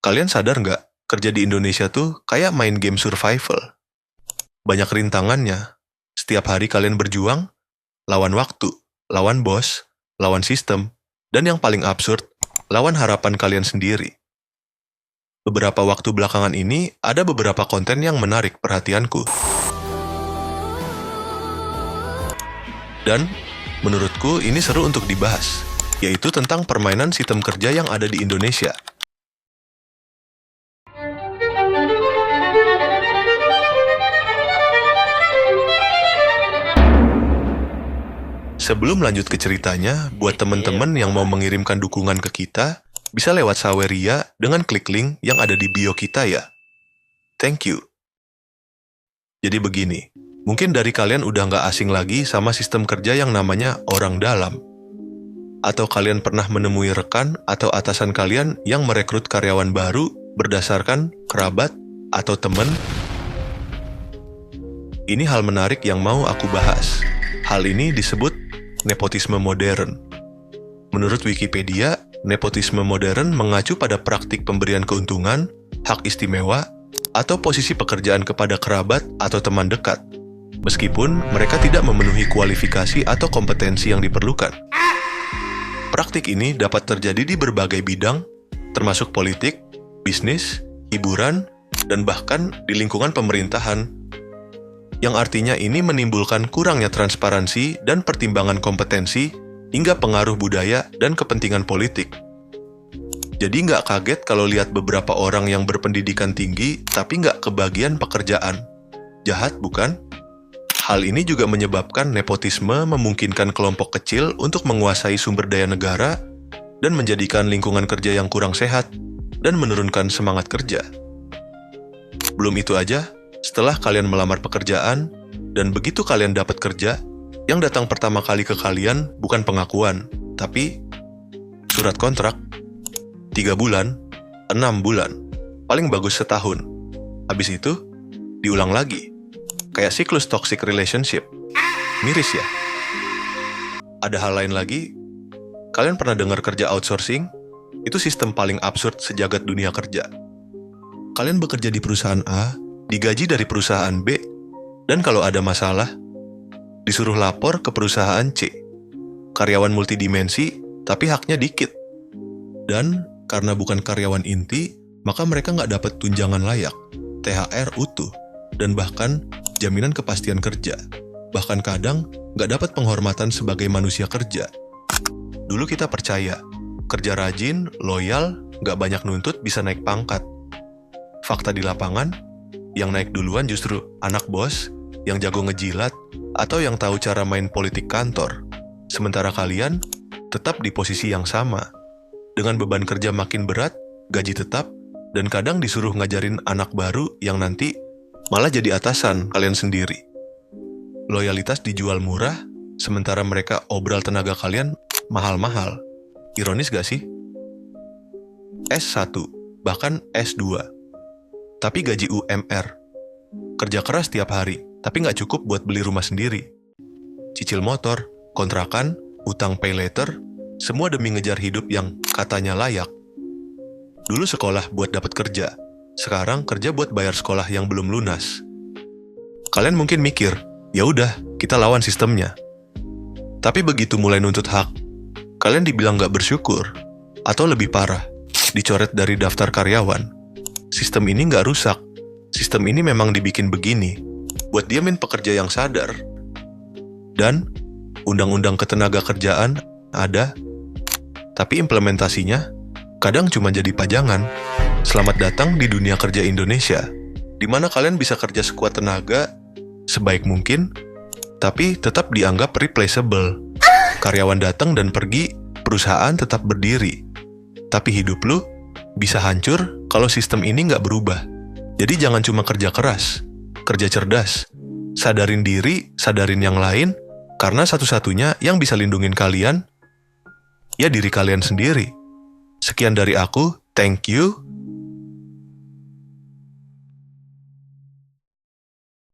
Kalian sadar nggak, kerja di Indonesia tuh kayak main game survival. Banyak rintangannya. Setiap hari kalian berjuang, lawan waktu, lawan bos, lawan sistem, dan yang paling absurd, lawan harapan kalian sendiri. Beberapa waktu belakangan ini, ada beberapa konten yang menarik perhatianku. Dan, menurutku ini seru untuk dibahas, yaitu tentang permainan sistem kerja yang ada di Indonesia. Sebelum lanjut ke ceritanya, buat teman-teman yang mau mengirimkan dukungan ke kita, bisa lewat Saweria dengan klik link yang ada di bio kita ya. Thank you. Jadi begini, mungkin dari kalian udah nggak asing lagi sama sistem kerja yang namanya orang dalam. Atau kalian pernah menemui rekan atau atasan kalian yang merekrut karyawan baru berdasarkan kerabat atau teman. Ini hal menarik yang mau aku bahas. Hal ini disebut nepotisme modern. Menurut Wikipedia, nepotisme modern mengacu pada praktik pemberian keuntungan, hak istimewa, atau posisi pekerjaan kepada kerabat atau teman dekat, meskipun mereka tidak memenuhi kualifikasi atau kompetensi yang diperlukan. Praktik ini dapat terjadi di berbagai bidang, termasuk politik, bisnis, hiburan, dan bahkan di lingkungan pemerintahan, yang artinya ini menimbulkan kurangnya transparansi dan pertimbangan kompetensi hingga pengaruh budaya dan kepentingan politik. Jadi nggak kaget kalau lihat beberapa orang yang berpendidikan tinggi tapi nggak kebagian pekerjaan. Jahat bukan? Hal ini juga menyebabkan nepotisme memungkinkan kelompok kecil untuk menguasai sumber daya negara dan menjadikan lingkungan kerja yang kurang sehat dan menurunkan semangat kerja. Belum itu aja, setelah kalian melamar pekerjaan, dan begitu kalian dapat kerja, yang datang pertama kali ke kalian bukan pengakuan, tapi surat kontrak. 3 bulan, 6 bulan, paling bagus setahun. Habis itu, diulang lagi. Kayak siklus toxic relationship. Miris ya? Ada hal lain lagi, kalian pernah dengar kerja outsourcing? Itu sistem paling absurd sejagat dunia kerja. Kalian bekerja di perusahaan A, digaji dari perusahaan B, dan kalau ada masalah, disuruh lapor ke perusahaan C. Karyawan multidimensi, tapi haknya dikit. Dan karena bukan karyawan inti, maka mereka nggak dapat tunjangan layak, THR utuh, dan bahkan jaminan kepastian kerja. Bahkan kadang nggak dapat penghormatan sebagai manusia kerja. Dulu kita percaya, kerja rajin, loyal, nggak banyak nuntut bisa naik pangkat. Fakta di lapangan, yang naik duluan justru anak bos, yang jago ngejilat, atau yang tahu cara main politik kantor. Sementara kalian tetap di posisi yang sama. Dengan beban kerja makin berat, gaji tetap, dan kadang disuruh ngajarin anak baru yang nanti malah jadi atasan kalian sendiri. Loyalitas dijual murah, sementara mereka obral tenaga kalian mahal-mahal. Ironis gak sih? S1, bahkan S2. Tapi gaji UMR. Kerja keras tiap hari, tapi nggak cukup buat beli rumah sendiri. Cicil motor, kontrakan, utang pay later, semua demi ngejar hidup yang katanya layak. Dulu sekolah buat dapat kerja, sekarang kerja buat bayar sekolah yang belum lunas. Kalian mungkin mikir, ya udah, kita lawan sistemnya. Tapi begitu mulai nuntut hak, kalian dibilang nggak bersyukur, atau lebih parah, dicoret dari daftar karyawan. Sistem ini nggak rusak. Sistem ini memang dibikin begini, buat diamin pekerja yang sadar. Dan, undang-undang ketenaga kerjaan ada, tapi implementasinya kadang cuma jadi pajangan. Selamat datang di dunia kerja Indonesia, di mana kalian bisa kerja sekuat tenaga, sebaik mungkin, tapi tetap dianggap replaceable. Karyawan datang dan pergi, perusahaan tetap berdiri. Tapi hidup lu bisa hancur kalau sistem ini nggak berubah. Jadi jangan cuma kerja keras, kerja cerdas. Sadarin diri, sadarin yang lain, karena satu-satunya yang bisa lindungin kalian, ya diri kalian sendiri. Sekian dari aku, thank you.